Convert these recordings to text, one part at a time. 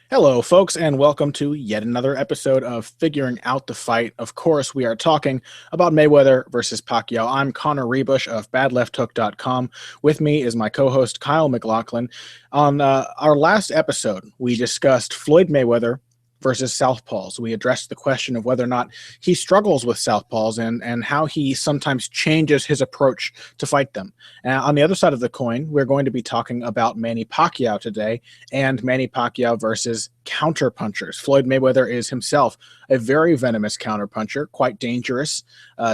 Hello, folks, and welcome to yet another episode of Figuring Out the Fight. Of course, we are talking about Mayweather versus Pacquiao. I'm Connor Rebush of badlefthook.com. With me is my co host, Kyle McLaughlin. On our last episode, we discussed Floyd Mayweather versus Southpaws. We addressed the question of whether or not he struggles with Southpaws and how he sometimes changes his approach to fight them. On the other side of the coin, we're going to be talking about Manny Pacquiao today and Manny Pacquiao versus counterpunchers. Floyd Mayweather is himself a very venomous counterpuncher, quite dangerous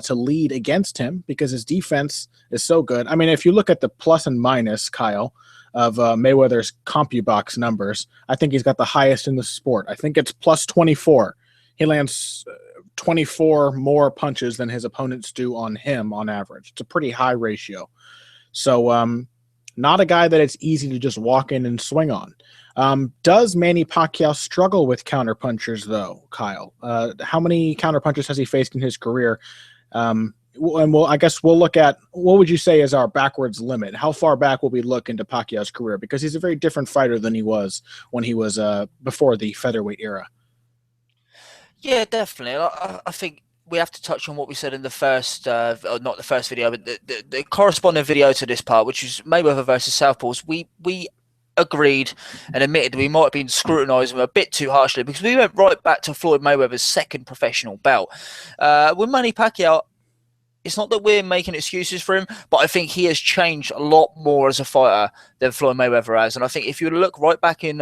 to lead against him because his defense is so good. I mean, if you look at the plus and minus, Kyle, of Mayweather's CompuBox numbers, I think he's got the highest in the sport. I think it's plus 24. He lands 24 more punches than his opponents do on him on average. It's a pretty high ratio. So not a guy that it's easy to just walk in and swing on. Does Manny Pacquiao struggle with counterpunchers, though, Kyle? How many counterpunchers has he faced in his career? I guess we'll look at, what would you say is our backwards limit? How far back will we look into Pacquiao's career? Because he's a very different fighter than he was when he was before the featherweight era. Yeah, definitely. I think we have to touch on what we said in the first, or not the first video, but the corresponding video to this part, which is Mayweather versus Southpaws. We agreed and admitted we might have been scrutinising him a bit too harshly because we went right back to Floyd Mayweather's second professional bout. With Manny Pacquiao, it's not that we're making excuses for him, but I think he has changed a lot more as a fighter than Floyd Mayweather has. And I think if you look right back in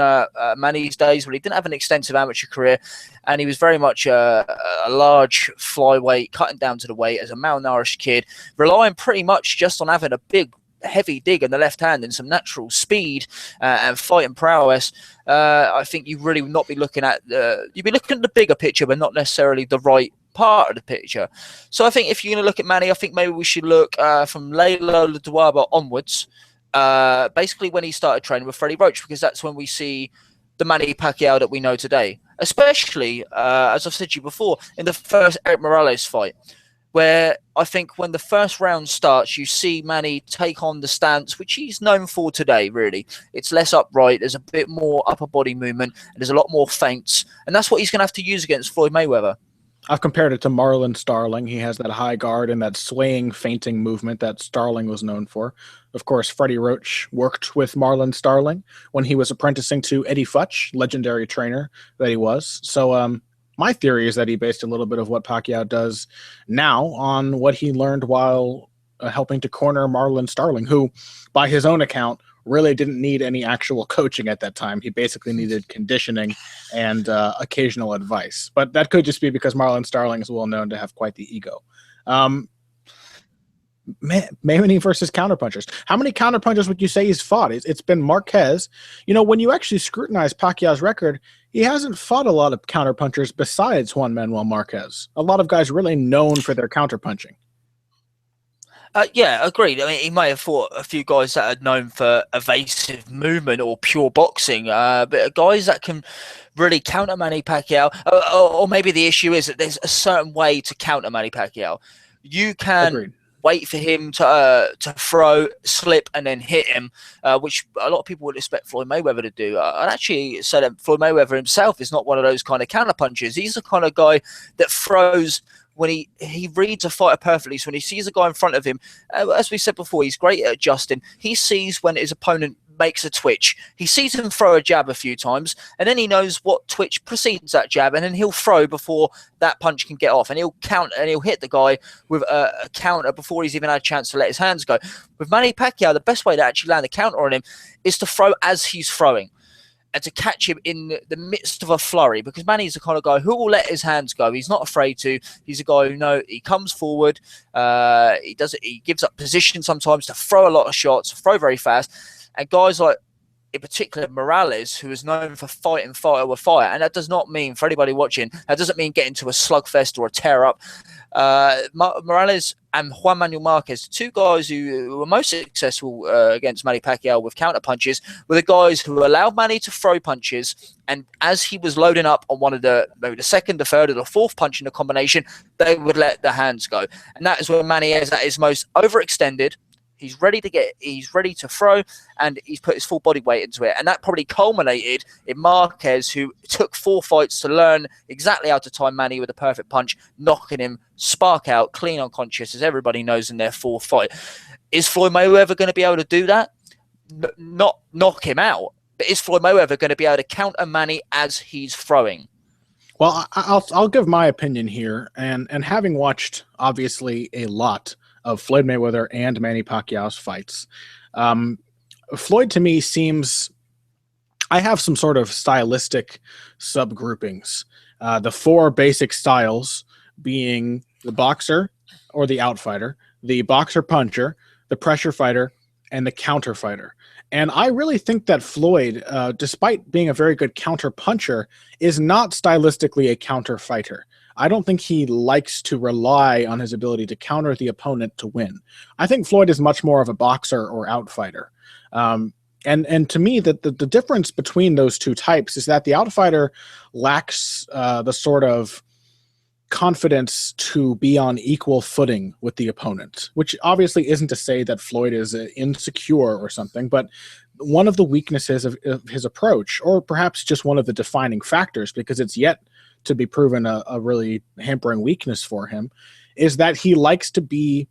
Manny's days when he didn't have an extensive amateur career and he was very much a large flyweight, cutting down to the weight as a malnourished kid, relying pretty much just on having a big, heavy dig in the left hand and some natural speed and fighting prowess, I think you really would not be looking at you'd be looking at the bigger picture, but not necessarily the right part of the picture. So I think if you're going to look at Manny, I think maybe we should look from Layla Ladouaba onwards, basically when he started training with Freddie Roach, because that's when we see the Manny Pacquiao that we know today, especially, as I've said to you before, in the first Eric Morales fight, where I think when the first round starts, you see Manny take on the stance, which he's known for today, really. It's less upright, there's a bit more upper body movement, and there's a lot more feints, and that's what he's going to have to use against Floyd Mayweather. I've compared it to Marlon Starling. He has that high guard and that swaying, feinting movement that Starling was known for. Of course, Freddie Roach worked with Marlon Starling when he was apprenticing to Eddie Futch, legendary trainer that he was. So my theory is that he based a little bit of what Pacquiao does now on what he learned while helping to corner Marlon Starling, who, by his own account, really didn't need any actual coaching at that time. He basically needed conditioning and occasional advice. But that could just be because Marlon Starling is well known to have quite the ego. Manny versus counterpunchers. How many counterpunchers would you say he's fought? It's been Marquez. You know, when you actually scrutinize Pacquiao's record, he hasn't fought a lot of counterpunchers besides Juan Manuel Marquez. A lot of guys really known for their counterpunching. Yeah, agreed. I mean, he may have fought a few guys that are known for evasive movement or pure boxing, but guys that can really counter Manny Pacquiao, or maybe the issue is that there's a certain way to counter Manny Pacquiao. You can Agreed. wait for him to throw, slip, and then hit him, which a lot of people would expect Floyd Mayweather to do. I'd actually say that Floyd Mayweather himself is not one of those kind of counter punchers. He's the kind of guy that throws when he reads a fighter perfectly. So when he sees a guy in front of him, as we said before, he's great at adjusting. He sees when his opponent makes a twitch. He sees him throw a jab a few times, and then he knows what twitch precedes that jab, and then he'll throw before that punch can get off, and he'll count and he'll hit the guy with a counter before he's even had a chance to let his hands go. With Manny Pacquiao, the best way to actually land a counter on him is to throw as he's throwing, and to catch him in the midst of a flurry, because Manny's the kind of guy who will let his hands go. He's not afraid to. He's a guy who he comes forward. He does it. He gives up position sometimes to throw a lot of shots, throw very fast. And guys like, in particular, Morales, who is known for fighting fire with fire, and that does not mean, for anybody watching, that doesn't mean getting to a slugfest or a tear up. Morales and Juan Manuel Marquez, two guys who were most successful against Manny Pacquiao with counter punches, were the guys who allowed Manny to throw punches, and as he was loading up on one of maybe the second, the third, or the fourth punch in the combination, they would let the hands go. And that is where Manny is at his most overextended. He's ready to throw, and he's put his full body weight into it. And that probably culminated in Marquez, who took 4 fights to learn exactly how to time Manny with a perfect punch, knocking him spark out, clean unconscious, as everybody knows, in their 4th fight. Is Floyd Mayweather going to be able to do that? Not knock him out, but is Floyd Mayweather going to be able to counter Manny as he's throwing? Well, I'll give my opinion here, and having watched obviously a lot of Floyd Mayweather and Manny Pacquiao's fights, Floyd to me seems, I have some sort of stylistic subgroupings. The 4 basic styles being the boxer or the outfighter, the boxer puncher, the pressure fighter, and the counter fighter. And I really think that Floyd, despite being a very good counter puncher, is not stylistically a counter fighter. I don't think he likes to rely on his ability to counter the opponent to win. I think Floyd is much more of a boxer or outfighter. And to me, the difference between those two types is that the outfighter lacks the sort of confidence to be on equal footing with the opponent, which obviously isn't to say that Floyd is insecure or something, but one of the weaknesses of his approach, or perhaps just one of the defining factors, because it's yet to be proven a really hampering weakness for him, is that he likes to be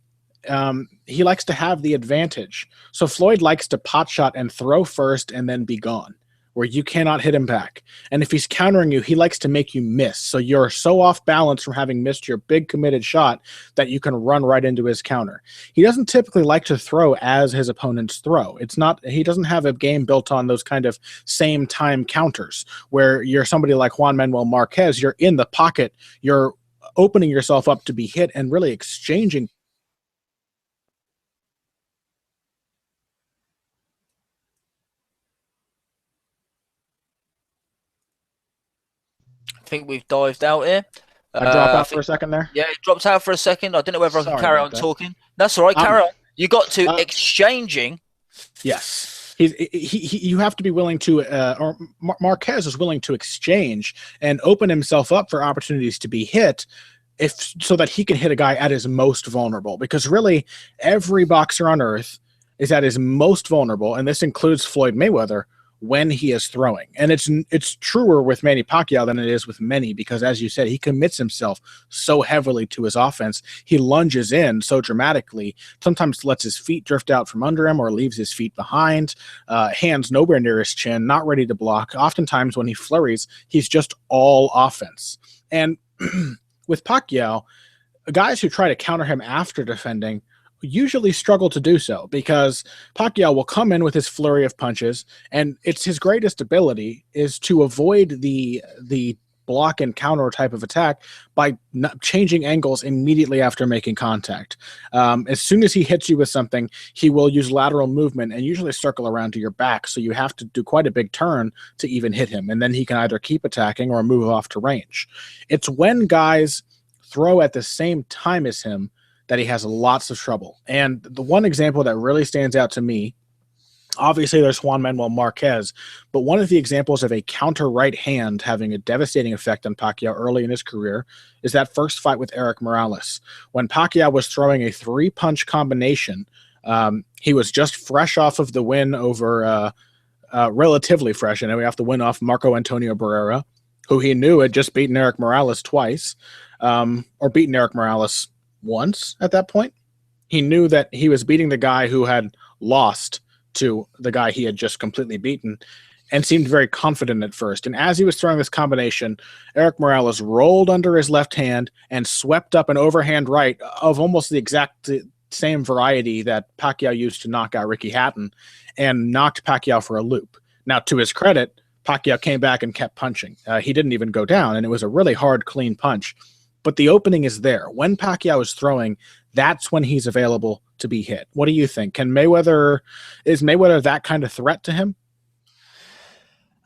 he likes to have the advantage. So Floyd likes to pot shot and throw first and then be gone, where you cannot hit him back. And if he's countering you, he likes to make you miss. So you're so off balance from having missed your big committed shot that you can run right into his counter. He doesn't typically like to throw as his opponents throw. He doesn't have a game built on those kind of same time counters where you're somebody like Juan Manuel Marquez, you're in the pocket, you're opening yourself up to be hit and really exchanging. I think we've dived out here. I drop out for a second there. Yeah, it dropped out for a second. I don't know whether I can carry on talking. That's all right. Carry on. You got to exchanging. Yes. You have to be willing to, or Marquez is willing to exchange and open himself up for opportunities to be hit, so that he can hit a guy at his most vulnerable. Because really, every boxer on earth is at his most vulnerable, and this includes Floyd Mayweather, when he is throwing. And it's truer with Manny Pacquiao than it is with many, because as you said, he commits himself so heavily to his offense. He lunges in so dramatically, sometimes lets his feet drift out from under him or leaves his feet behind, hands nowhere near his chin, not ready to block. Oftentimes when he flurries, he's just all offense. And with Pacquiao, guys who try to counter him after defending usually struggle to do so, because Pacquiao will come in with his flurry of punches, and it's his greatest ability is to avoid the block and counter type of attack by changing angles immediately after making contact. As soon as he hits you with something, he will use lateral movement and usually circle around to your back, so you have to do quite a big turn to even hit him, and then he can either keep attacking or move off to range. It's when guys throw at the same time as him that he has lots of trouble. And the one example that really stands out to me, obviously there's Juan Manuel Marquez, but one of the examples of a counter right hand having a devastating effect on Pacquiao early in his career is that first fight with Erik Morales. When Pacquiao was throwing a 3-punch combination, he was just fresh off of the win over, relatively fresh, and we have to win off Marco Antonio Barrera, who he knew had just beaten Erik Morales twice, or beaten Erik Morales once at that point. He knew that he was beating the guy who had lost to the guy he had just completely beaten, and seemed very confident at first. And as he was throwing this combination, Erik Morales rolled under his left hand and swept up an overhand right of almost the exact same variety that Pacquiao used to knock out Ricky Hatton, and knocked Pacquiao for a loop. Now, to his credit, Pacquiao came back and kept punching. He didn't even go down, and it was a really hard, clean punch. But the opening is there. When Pacquiao is throwing, that's when he's available to be hit. What do you think? Is Mayweather that kind of threat to him?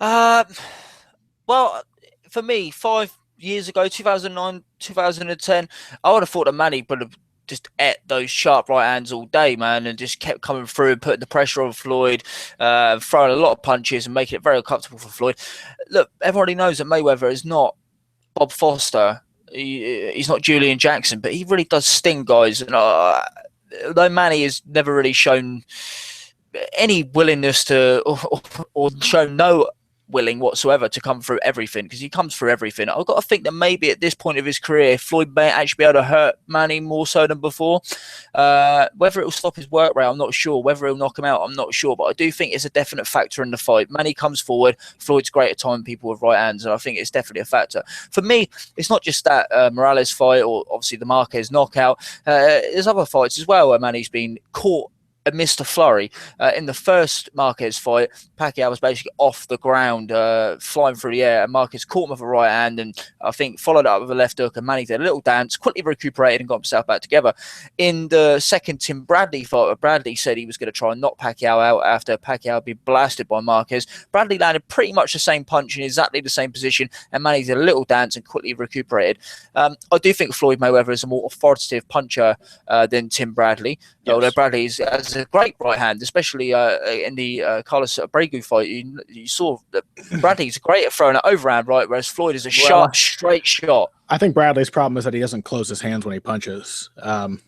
Well, for me, 5 years ago, 2009, 2010, I would have thought that Manny would have just ate those sharp right hands all day, man, and just kept coming through and putting the pressure on Floyd, throwing a lot of punches and making it very uncomfortable for Floyd. Look, everybody knows that Mayweather is not Bob Foster. He's not Julian Jackson, but he really does sting guys. And though Manny has never really shown any willingness to, or shown no willing whatsoever to come through everything, because he comes through everything. I've got to think that maybe at this point of his career, Floyd may actually be able to hurt Manny more so than before. Whether it will stop his work rate, I'm not sure. Whether he'll knock him out, I'm not sure. But I do think it's a definite factor in the fight. Manny comes forward. Floyd's great at timing people with right hands, and I think it's definitely a factor. For me, it's not just that Morales fight or obviously the Marquez knockout. There's other fights as well where Manny's been caught amidst a flurry. In the first Marquez fight, Pacquiao was basically off the ground, flying through the air, and Marquez caught him with a right hand, and I think followed up with a left hook, and Manny did a little dance, quickly recuperated and got himself back together. In the second Tim Bradley fight, where Bradley said he was going to try and knock Pacquiao out after Pacquiao had been blasted by Marquez, Bradley landed pretty much the same punch in exactly the same position, and Manny did a little dance and quickly recuperated. I do think Floyd Mayweather is a more authoritative puncher than Tim Bradley, although Bradley has a great right hand, especially in the Carlos Abregu fight. You saw that Bradley's great at throwing an overhand right, whereas Floyd is a sharp, straight shot. I think Bradley's problem is that he doesn't close his hands when he punches.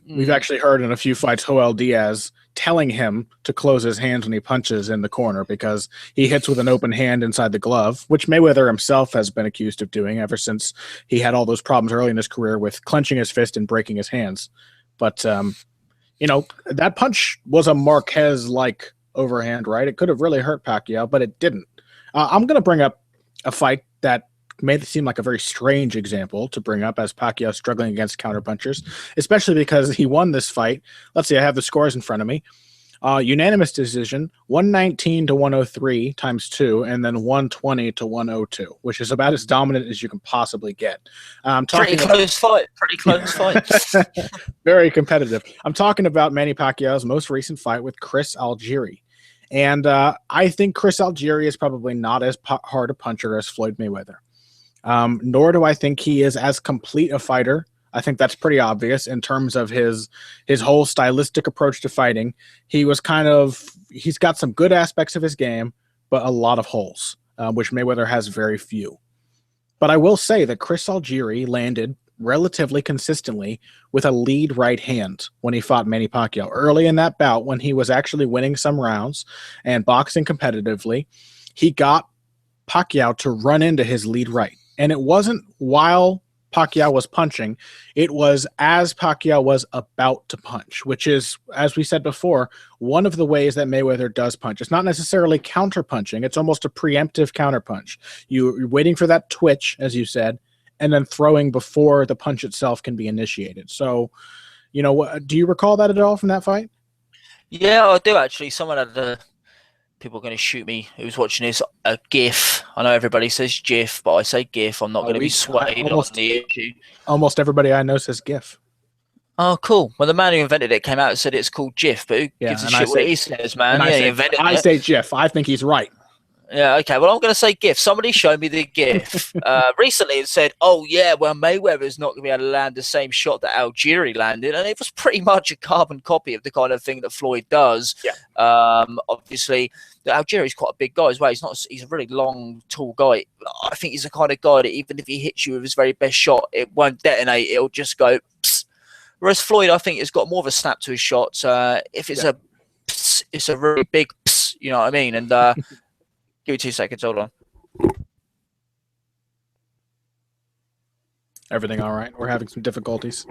We've actually heard in a few fights Joel Diaz telling him to close his hands when he punches in the corner because he hits with an open hand inside the glove, which Mayweather himself has been accused of doing ever since he had all those problems early in his career with clenching his fist and breaking his hands. But that punch was a Marquez-like overhand, right? It could have really hurt Pacquiao, but it didn't. I'm going to bring up a fight that made it seem like a very strange example to bring up as Pacquiao struggling against counterpunchers, especially because he won this fight. Let's see, I have the scores in front of me. Unanimous decision, 119 to 103 times 2, and then 120 to 102, which is about as dominant as you can possibly get. Pretty close fight. Very competitive. I'm talking about Manny Pacquiao's most recent fight with Chris Algieri. And I think Chris Algieri is probably not as hard a puncher as Floyd Mayweather. Nor do I think he is as complete a fighter. I think that's pretty obvious in terms of his whole stylistic approach to fighting. He's got some good aspects of his game, but a lot of holes, which Mayweather has very few. But I will say that Chris Algieri landed relatively consistently with a lead right hand when he fought Manny Pacquiao. Early in that bout, when he was actually winning some rounds and boxing competitively, he got Pacquiao to run into his lead right. And it wasn't while Pacquiao was punching, it was as Pacquiao was about to punch, which is, as we said before, one of the ways that Mayweather does punch. It's not necessarily counter-punching. It's almost a preemptive counter-punch. You're waiting for that twitch, as you said, and then throwing before the punch itself can be initiated. So, do you recall that at all from that fight? Yeah, I do actually. Someone had people are going to shoot me who's watching this a GIF. I know everybody says GIF, but I say GIF. I'm not going to be swayed on the issue. Almost everybody I know says GIF. Oh, cool. Well, the man who invented it came out and said it's called GIF, but who gives a shit what he says, man? Yeah, he invented it. I say GIF. I think he's right. Yeah, okay. Well, I'm going to say GIF. Somebody showed me the GIF recently and said, oh, yeah, well, Mayweather's not going to be able to land the same shot that Algieri landed. And it was pretty much a carbon copy of the kind of thing that Floyd does. Yeah. Obviously, Algieri's quite a big guy as well. He's a really long, tall guy. I think he's the kind of guy that even if he hits you with his very best shot, it won't detonate. It'll just go, psst. Whereas Floyd, I think, has got more of a snap to his shots. If it's a psst, it's a really big psst, you know what I mean? And give me 2 seconds. Hold on. Everything all right? We're having some difficulties.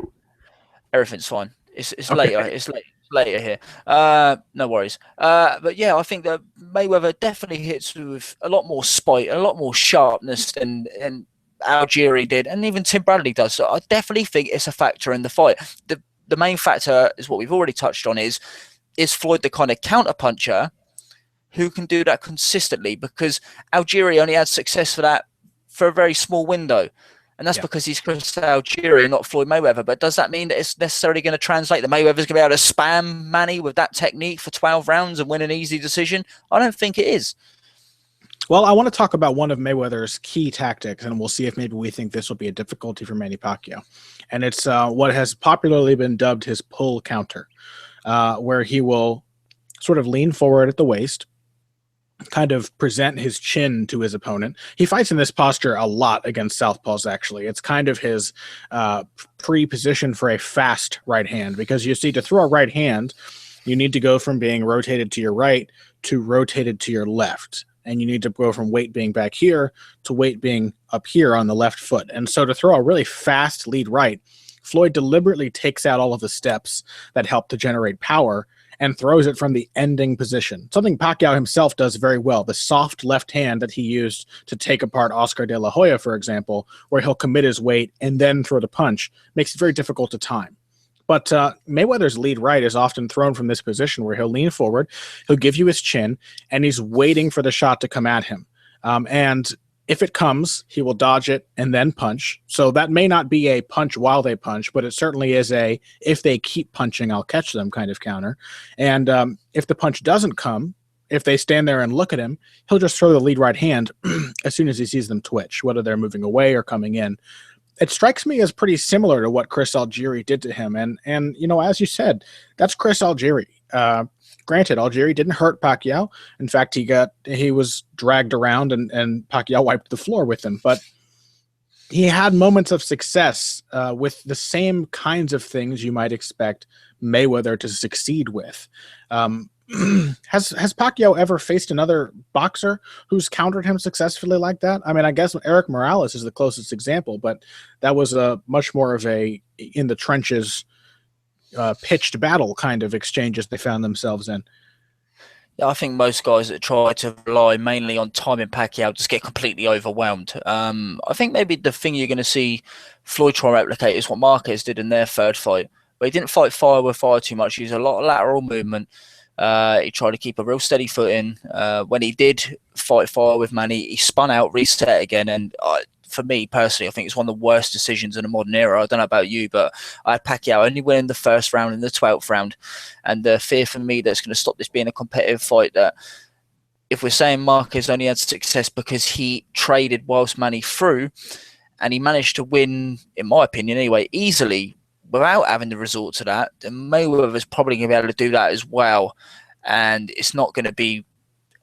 Everything's fine. It's okay. Later. It's later here. No worries. But yeah, I think that Mayweather definitely hits with a lot more spite, a lot more sharpness than Algieri did, and even Tim Bradley does. So I definitely think it's a factor in the fight. The main factor is what we've already touched on: is Floyd the kind of counter puncher who can do that consistently? Because Algieri only had success for that for a very small window. And that's because he's Chris Algieri and not Floyd Mayweather. But does that mean that it's necessarily going to translate that Mayweather's going to be able to spam Manny with that technique for 12 rounds and win an easy decision? I don't think it is. Well, I want to talk about one of Mayweather's key tactics, and we'll see if maybe we think this will be a difficulty for Manny Pacquiao. And it's what has popularly been dubbed his pull counter, where he will sort of lean forward at the waist, kind of present his chin to his opponent. He fights in this posture a lot against southpaws, actually. It's kind of his pre-position for a fast right hand, because you see, to throw a right hand, you need to go from being rotated to your right to rotated to your left. And you need to go from weight being back here to weight being up here on the left foot. And so to throw a really fast lead right, Floyd deliberately takes out all of the steps that help to generate power and throws it from the ending position. Something Pacquiao himself does very well. The soft left hand that he used to take apart Oscar de la Hoya, for example, where he'll commit his weight and then throw the punch, makes it very difficult to time. But Mayweather's lead right is often thrown from this position where he'll lean forward, he'll give you his chin, and he's waiting for the shot to come at him. And if it comes, he will dodge it and then punch. So that may not be a punch while they punch, but it certainly is a if they keep punching, I'll catch them kind of counter. And if the punch doesn't come, if they stand there and look at him, he'll just throw the lead right hand as soon as he sees them twitch, whether they're moving away or coming in. It strikes me as pretty similar to what Chris Algieri did to him. And you know, as you said, that's Chris Algieri. Granted, Algieri didn't hurt Pacquiao. In fact, he was dragged around and Pacquiao wiped the floor with him. But he had moments of success with the same kinds of things you might expect Mayweather to succeed with. Has Pacquiao ever faced another boxer who's countered him successfully like that? I mean, I guess Eric Morales is the closest example, but that was a much more of a in the trenches pitched battle kind of exchanges they found themselves in. Yeah, I think most guys that try to rely mainly on timing Pacquiao just get completely overwhelmed. I think maybe the thing you're going to see Floyd try to replicate is what Marquez did in their third fight, where he didn't fight fire with fire too much. He used a lot of lateral movement. He tried to keep a real steady footing. When he did fight fire with Manny, he spun out, reset again, and for me personally, I think it's one of the worst decisions in the modern era. I don't know about you, but I had Pacquiao only winning the first round in the 12th round, and the fear for me that's going to stop this being a competitive fight, that if we're saying Marquez only had success because he traded whilst Manny threw, and he managed to win, in my opinion anyway, easily without having to resort to that, then Mayweather's probably going to be able to do that as well, and it's not going to be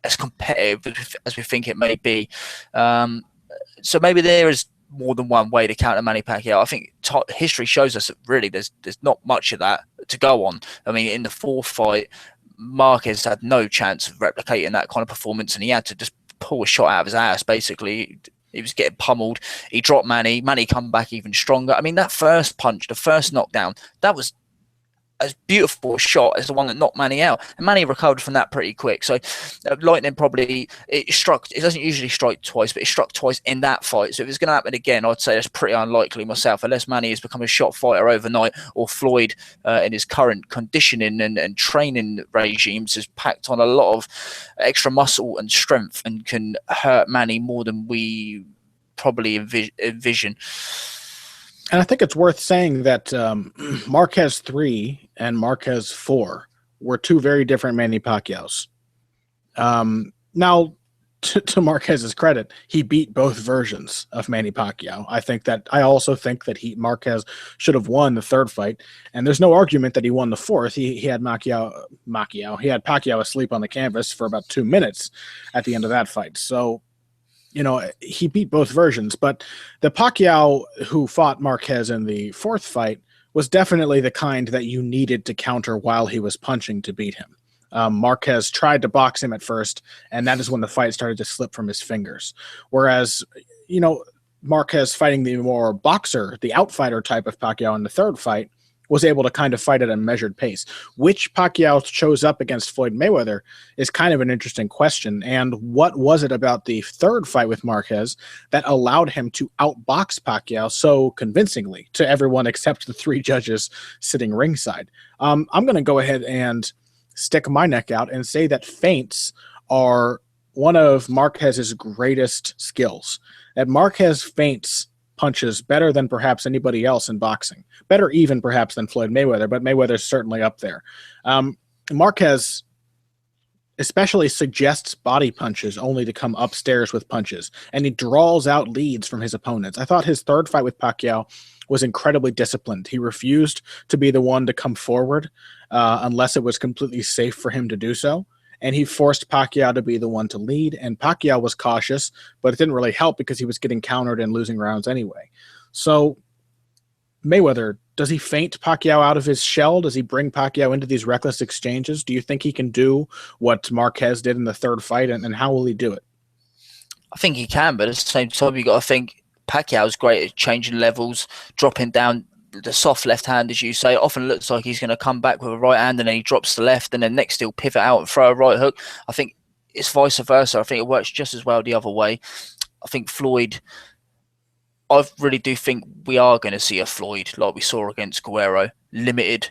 as competitive as we think it may be. So maybe there is more than one way to counter Manny Pacquiao. I think history shows us that really there's not much of that to go on. I mean, in the fourth fight, Marquez had no chance of replicating that kind of performance, and he had to just pull a shot out of his ass, basically. He was getting pummeled. He dropped Manny. Manny come back even stronger. I mean, that first punch, the first knockdown, that was as beautiful a shot as the one that knocked Manny out. And Manny recovered from that pretty quick. So lightning probably, it doesn't usually strike twice, but it struck twice in that fight. So if it's going to happen again, I'd say that's pretty unlikely myself, unless Manny has become a shot fighter overnight, or Floyd in his current conditioning and training regimes has packed on a lot of extra muscle and strength and can hurt Manny more than we probably envision. And I think it's worth saying that Marquez 3 and Marquez 4 were two very different Manny Pacquiaos. Now, to Marquez's credit, he beat both versions of Manny Pacquiao. I also think that Marquez should have won the third fight, and there's no argument that he won the fourth. He had he had Pacquiao asleep on the canvas for about 2 minutes at the end of that fight. So, you know, he beat both versions, but the Pacquiao who fought Marquez in the fourth fight was definitely the kind that you needed to counter while he was punching to beat him. Marquez tried to box him at first, and that is when the fight started to slip from his fingers. Whereas, you know, Marquez fighting the more boxer, the outfighter type of Pacquiao in the third fight, was able to kind of fight at a measured pace. Which Pacquiao shows up against Floyd Mayweather is kind of an interesting question. And what was it about the third fight with Marquez that allowed him to outbox Pacquiao so convincingly to everyone except the three judges sitting ringside? I'm going to go ahead and stick my neck out and say that feints are one of Marquez's greatest skills. That Marquez feints punches better than perhaps anybody else in boxing. Better even perhaps than Floyd Mayweather, but Mayweather's certainly up there. Marquez especially suggests body punches only to come upstairs with punches, and he draws out leads from his opponents. I thought his third fight with Pacquiao was incredibly disciplined. He refused to be the one to come forward unless it was completely safe for him to do so. and he forced Pacquiao to be the one to lead. And Pacquiao was cautious, but it didn't really help because he was getting countered and losing rounds anyway. So Mayweather, does he feint Pacquiao out of his shell? Does he bring Pacquiao into these reckless exchanges? Do you think he can do what Marquez did in the third fight, and how will he do it? I think he can, but at the same time, you got to think Pacquiao's great at changing levels, dropping down the soft left hand, as you say. It often looks like he's going to come back with a right hand and then he drops the left, and then next he'll pivot out and throw a right hook. I think it's vice versa. I think it works just as well the other way. I think Floyd, I really do think we are going to see a Floyd like we saw against Guerrero, limited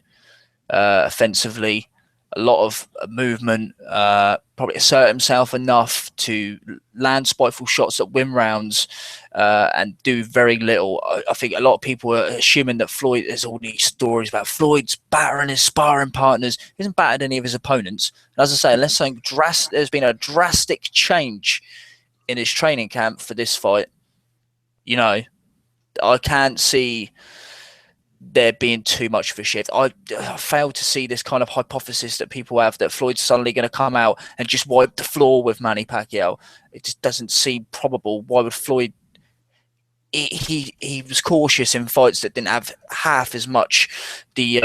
offensively, a lot of movement, probably assert himself enough to land spiteful shots that win rounds and do very little. I think a lot of people are assuming that Floyd, there's all these stories about Floyd's battering his sparring partners. He hasn't battered any of his opponents. And as I say, unless something there's been a drastic change in his training camp for this fight, you know, I can't see there being too much of a shift. I fail to see this kind of hypothesis that people have that Floyd's suddenly going to come out and just wipe the floor with Manny Pacquiao. It just doesn't seem probable. Why would Floyd? He was cautious in fights that didn't have half as much the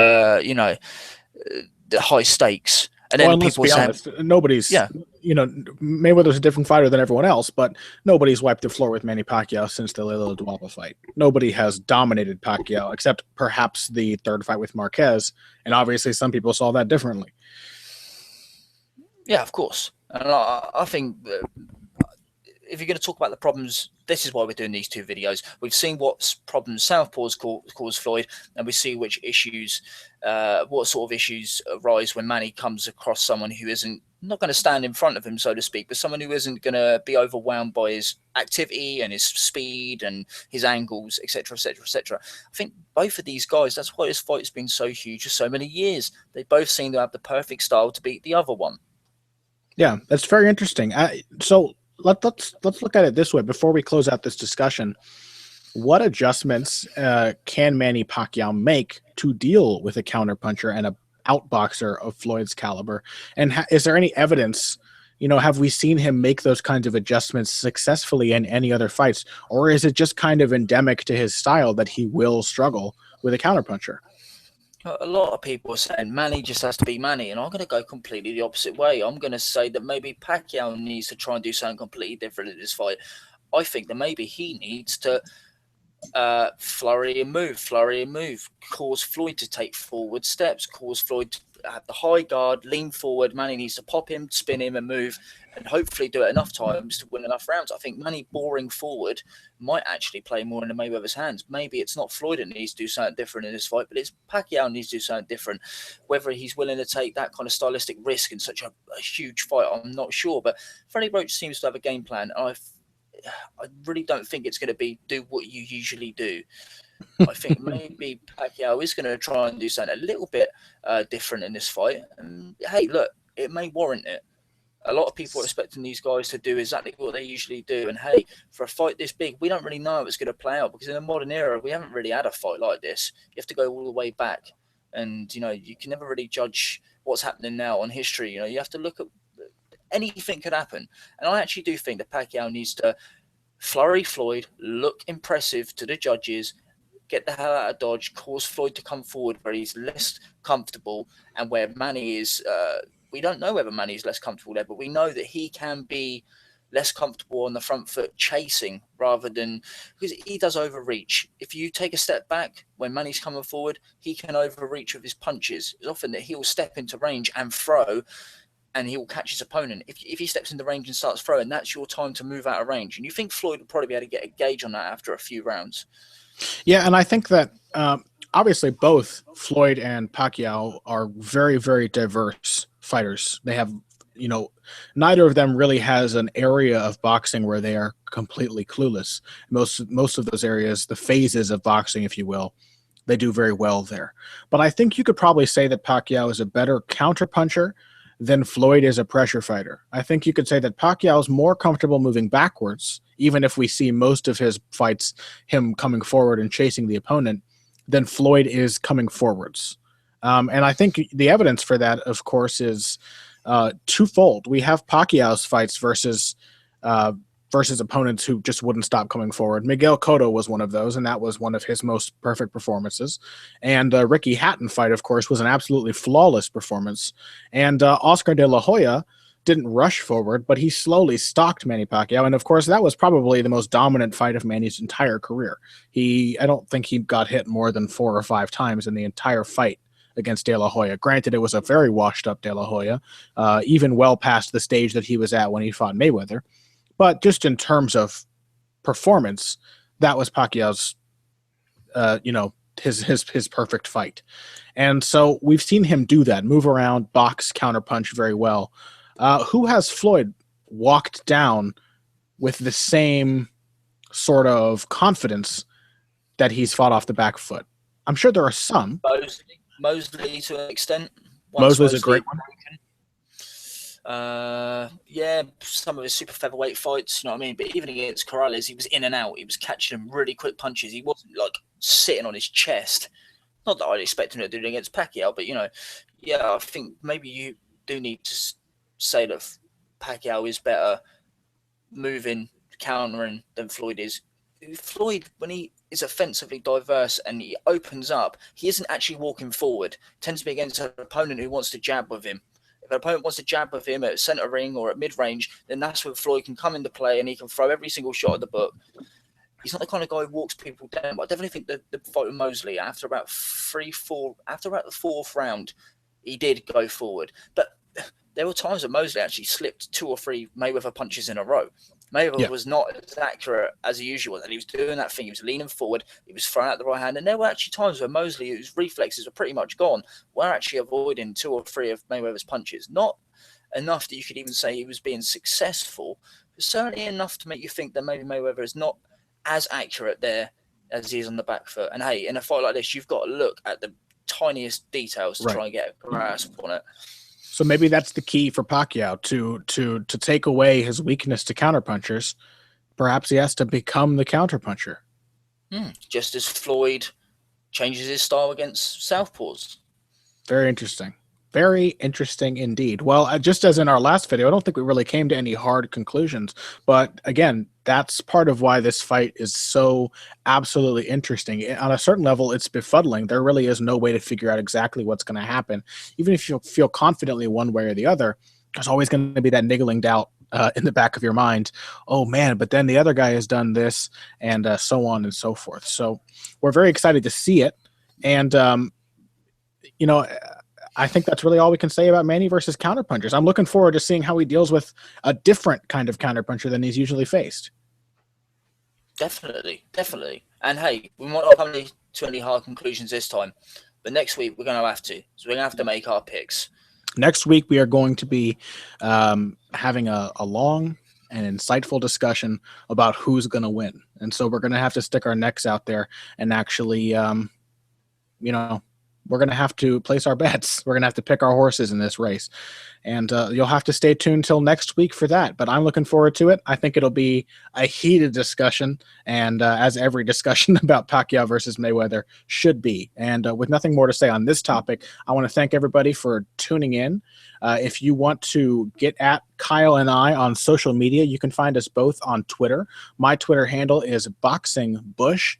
the high stakes. And then let's people be say, honest, nobody's, Mayweather's a different fighter than everyone else, but nobody's wiped the floor with Manny Pacquiao since the Lilo Duapa fight. Nobody has dominated Pacquiao, except perhaps the third fight with Marquez, and obviously some people saw that differently. Yeah, of course. And I think if you're going to talk about the problems, this is why we're doing these two videos. We've seen what problems Southpaws cause Floyd, and we see which issues, what sort of issues arise when Manny comes across someone who isn't not going to stand in front of him, so to speak, but someone who isn't going to be overwhelmed by his activity and his speed and his angles, etc., etc., etc. I think both of these guys, that's why this fight's been so huge for so many years. They both seem to have the perfect style to beat the other one. Yeah, that's very interesting. So let's look at it this way before we close out this discussion. What adjustments can Manny Pacquiao make to deal with a counterpuncher and a outboxer of Floyd's caliber? And is there any evidence, have we seen him make those kinds of adjustments successfully in any other fights? Or is it just kind of endemic to his style that he will struggle with a counterpuncher? A lot of people are saying Manny just has to be Manny, and I'm going to go completely the opposite way. I'm going to say that maybe Pacquiao needs to try and do something completely different in this fight. I think that maybe he needs to flurry and move, cause Floyd to take forward steps, cause Floyd to have the high guard, lean forward. Manny needs to pop him, spin him, and move, and hopefully do it enough times to win enough rounds. I think Manny boring forward might actually play more into Mayweather's hands. Maybe it's not Floyd that needs to do something different in this fight, but it's Pacquiao needs to do something different. Whether he's willing to take that kind of stylistic risk in such a huge fight, I'm not sure. But Freddie Roach seems to have a game plan. I really don't think it's going to be do what you usually do. I think maybe Pacquiao is going to try and do something a little bit different in this fight. And hey, look, it may warrant it. A lot of people are expecting these guys to do exactly what they usually do. And hey, for a fight this big, we don't really know how it's going to play out, because in the modern era, we haven't really had a fight like this. You have to go all the way back. And, you can never really judge what's happening now on history. You have to look at anything could happen. And I actually do think that Pacquiao needs to flurry Floyd, look impressive to the judges, get the hell out of Dodge, cause Floyd to come forward where he's less comfortable, and where Manny is, we don't know whether Manny is less comfortable there, but we know that he can be less comfortable on the front foot chasing rather than, because he does overreach. If you take a step back when Manny's coming forward, he can overreach with his punches. It's often that he'll step into range and throw, and he will catch his opponent. If he steps into range and starts throwing, that's your time to move out of range. And you think Floyd would probably be able to get a gauge on that after a few rounds. Yeah, and I think that obviously both Floyd and Pacquiao are very, very diverse fighters. They have, neither of them really has an area of boxing where they are completely clueless. Most of those areas, the phases of boxing, if you will, they do very well there. But I think you could probably say that Pacquiao is a better counterpuncher than Floyd is a pressure fighter. I think you could say that Pacquiao is more comfortable moving backwards, even if we see most of his fights him coming forward and chasing the opponent, than Floyd is coming forwards. And I think the evidence for that, of course, is twofold. We have Pacquiao's fights versus opponents who just wouldn't stop coming forward. Miguel Cotto was one of those, and that was one of his most perfect performances. And Ricky Hatton fight, of course, was an absolutely flawless performance. And Oscar De La Hoya didn't rush forward, but he slowly stalked Manny Pacquiao. And of course, that was probably the most dominant fight of Manny's entire career. I don't think he got hit more than 4 or 5 times in the entire fight against De La Hoya. Granted, it was a very washed up De La Hoya, even well past the stage that he was at when he fought Mayweather. But just in terms of performance, that was Pacquiao's, his perfect fight. And so we've seen him do that, move around, box, counterpunch very well. Who has Floyd walked down with the same sort of confidence that he's fought off the back foot? I'm sure there are some. Mosley to an extent. Mosley's a great one. Yeah, some of his super featherweight fights, you know what I mean? But even against Corrales, he was in and out. He was catching them really quick punches. He wasn't like sitting on his chest. Not that I'd expect him to do it against Pacquiao, but yeah, I think maybe you do need to say that Pacquiao is better moving, countering than Floyd is. Floyd, when he is offensively diverse and he opens up, he isn't actually walking forward. It tends to be against an opponent who wants to jab with him. If an opponent wants to jab with him at center ring or at mid-range, then that's where Floyd can come into play and he can throw every single shot at the book. He's not the kind of guy who walks people down, but I definitely think that the fight with Mosley, after about the 4th round, he did go forward. But there were times that Mosley actually slipped 2 or 3 Mayweather punches in a row. Mayweather was not as accurate as he usually was, and he was doing that thing. He was leaning forward, he was throwing out the right hand, and there were actually times where Mosley, whose reflexes were pretty much gone, were actually avoiding 2 or 3 of Mayweather's punches. Not enough that you could even say he was being successful, but certainly enough to make you think that maybe Mayweather is not as accurate there as he is on the back foot. And hey, in a fight like this, you've got to look at the tiniest details to try and get a grasp on it. So maybe that's the key for Pacquiao to take away his weakness to counterpunchers. Perhaps he has to become the counterpuncher. Just as Floyd changes his style against southpaws. Very interesting. Very interesting indeed. Well, just as in our last video, I don't think we really came to any hard conclusions. But again, that's part of why this fight is so absolutely interesting. On a certain level, it's befuddling. There really is no way to figure out exactly what's going to happen. Even if you feel confidently one way or the other, there's always going to be that niggling doubt in the back of your mind. Oh, man, but then the other guy has done this, and so on and so forth. So we're very excited to see it. And, I think that's really all we can say about Manny versus counterpunchers. I'm looking forward to seeing how he deals with a different kind of counterpuncher than he's usually faced. Definitely. And hey, we might not come to any hard conclusions this time, but next week we're going to have to. So we're going to have to make our picks. Next week we are going to be having a long and insightful discussion about who's going to win. And so we're going to have to stick our necks out there and actually, we're going to have to place our bets. We're going to have to pick our horses in this race. And you'll have to stay tuned till next week for that. But I'm looking forward to it. I think it'll be a heated discussion, and as every discussion about Pacquiao versus Mayweather should be. And with nothing more to say on this topic, I want to thank everybody for tuning in. If you want to get at Kyle and I on social media, you can find us both on Twitter. My Twitter handle is BoxingBush,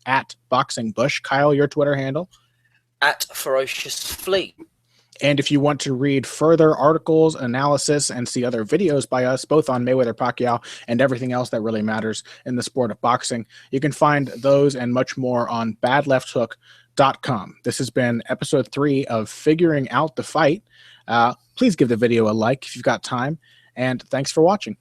@BoxingBush. Kyle, your Twitter handle? @FerociousFleet. And if you want to read further articles, analysis, and see other videos by us, both on Mayweather, Pacquiao, and everything else that really matters in the sport of boxing, you can find those and much more on badlefthook.com. This has been episode 3 of Figuring Out the Fight. Please give the video a like if you've got time, and thanks for watching.